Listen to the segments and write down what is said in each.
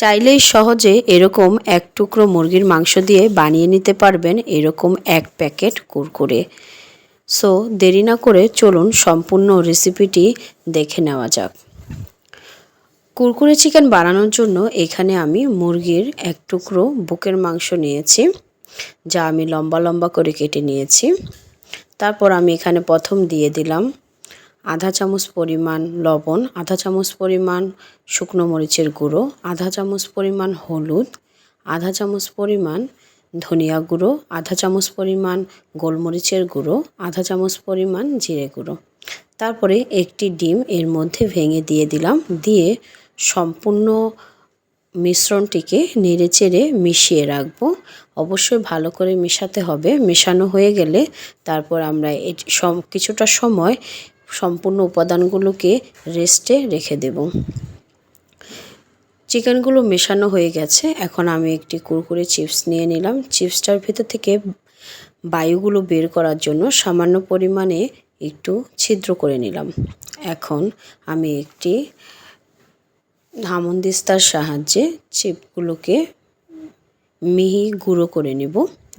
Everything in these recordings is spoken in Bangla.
চাইলেই সহজে এরকম এক টুকরো মুরগির মাংস দিয়ে বানিয়ে নিতে পারবেন এরকম এক প্যাকেট কুরকুরে। সো দেরি না করে চলুন সম্পূর্ণ রেসিপিটি দেখে নেওয়া যাক। কুরকুরে চিকেন বানানোর জন্য এখানে আমি মুরগির এক টুকরো বুকের মাংস নিয়েছি, যা আমি লম্বা লম্বা করে কেটে নিয়েছি। তারপর আমি এখানে প্রথম দিয়ে দিলাম আধা চামচ পরিমাণ লবণ, আধা চামচ পরিমাণ শুকনো মরিচের গুঁড়ো, আধা চামচ পরিমাণ হলুদ, আধা চামচ পরিমাণ ধনিয়া গুঁড়ো, আধা চামচ পরিমাণ গোলমরিচের গুঁড়ো, আধা চামচ পরিমাণ জিরে গুঁড়ো। তারপরে একটি ডিম এর মধ্যে ভেঙে দিয়ে দিলাম, দিয়ে সম্পূর্ণ মিশ্রণটিকে নেড়েচেড়ে মিশিয়ে রাখবো। অবশ্যই ভালো করে মেশাতে হবে। মেশানো হয়ে গেলে তারপর আমরা কিছুটা সময় সম্পূর্ণ উপাদানগুলোকে রেস্টে রেখে দেব। চিকেনগুলো মেশানো হয়ে গেছে। এখন আমি একটি কুরকুরে চিপস নিয়ে নিলাম। চিপসটার ভিতর থেকে বায়ুগুলো বের করার জন্য সামান্য পরিমাণে একটু ছিদ্র করে নিলাম। এখন আমি একটি হামানদিস্তার সাহায্যে চিপগুলোকে মিহি গুঁড়ো করে নেব।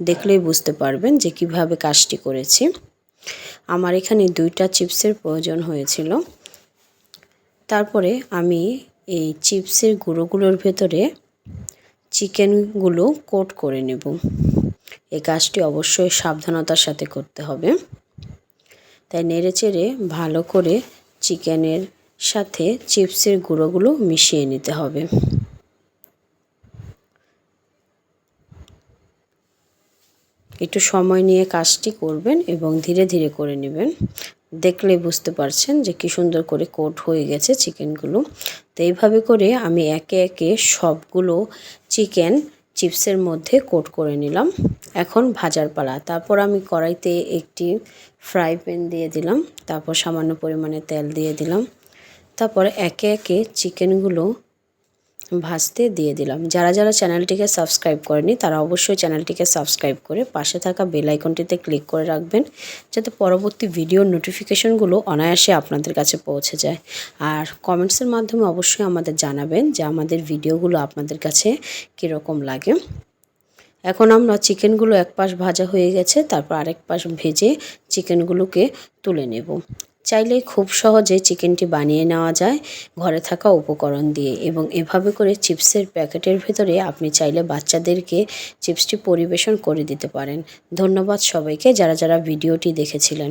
দেখলেই বুঝতে পারবেন যে কিভাবে কাজটি করেছি। আমার এখানে 2টা চিপসের প্রয়োজন হয়েছিল। তারপরে আমি এই চিপসের গুঁড়োগুলোর ভেতরে চিকেনগুলো কোট করে নেব। এই কাজটি অবশ্যই সাবধানতার সাথে করতে হবে। তাই নেড়েচেড়ে ভালো করে চিকেনের সাথে চিপসের গুঁড়োগুলো মিশিয়ে নিতে হবে। একটু সময় নিয়ে কাজটি করবেন এবং ধীরে ধীরে করে নেবেন। দেখলে বুঝতে পারছেন যে কি সুন্দর করে কোট হয়ে গেছে চিকেনগুলো। তো এইভাবে করে আমি একে একে সবগুলো চিকেন চিপসের মধ্যে কোট করে নিলাম। এখন ভাজার পালা। তারপর আমি কড়াইতে একটি ফ্রাই প্যান দিয়ে দিলাম, তারপর সামান্য পরিমাণে তেল দিয়ে দিলাম। তারপর একে একে চিকেনগুলো ভাজতে দিয়ে দিলাম। যারা যারা চ্যানেলটিকে সাবস্ক্রাইব করেনি তারা অবশ্যই চ্যানেলটিকে সাবস্ক্রাইব করে পাশে থাকা বেল আইকনটিতে ক্লিক করে রাখবেন, যাতে পরবর্তী ভিডিওর নোটিফিকেশনগুলো অনায়াসে আপনাদের কাছে পৌঁছে যায়। আর কমেন্টসের মাধ্যমে অবশ্যই আমাদের জানাবেন যে আমাদের ভিডিওগুলো আপনাদের কাছে কীরকম লাগে। এখন আমরা চিকেনগুলো এক পাশ ভাজা হয়ে গেছে, তারপর আরেক পাশ ভেজে চিকেনগুলোকে তুলে নেব। চাইলে খুব সহজে চিকেনটি বানিয়ে নেওয়া যায় ঘরে থাকা উপকরণ দিয়ে, এবং এভাবে করে চিপসের প্যাকেটের ভেতরে আপনি চাইলে বাচ্চাদেরকে চিপসটি পরিবেশন করে দিতে পারেন। ধন্যবাদ সবাইকে যারা যারা ভিডিওটি দেখেছিলেন।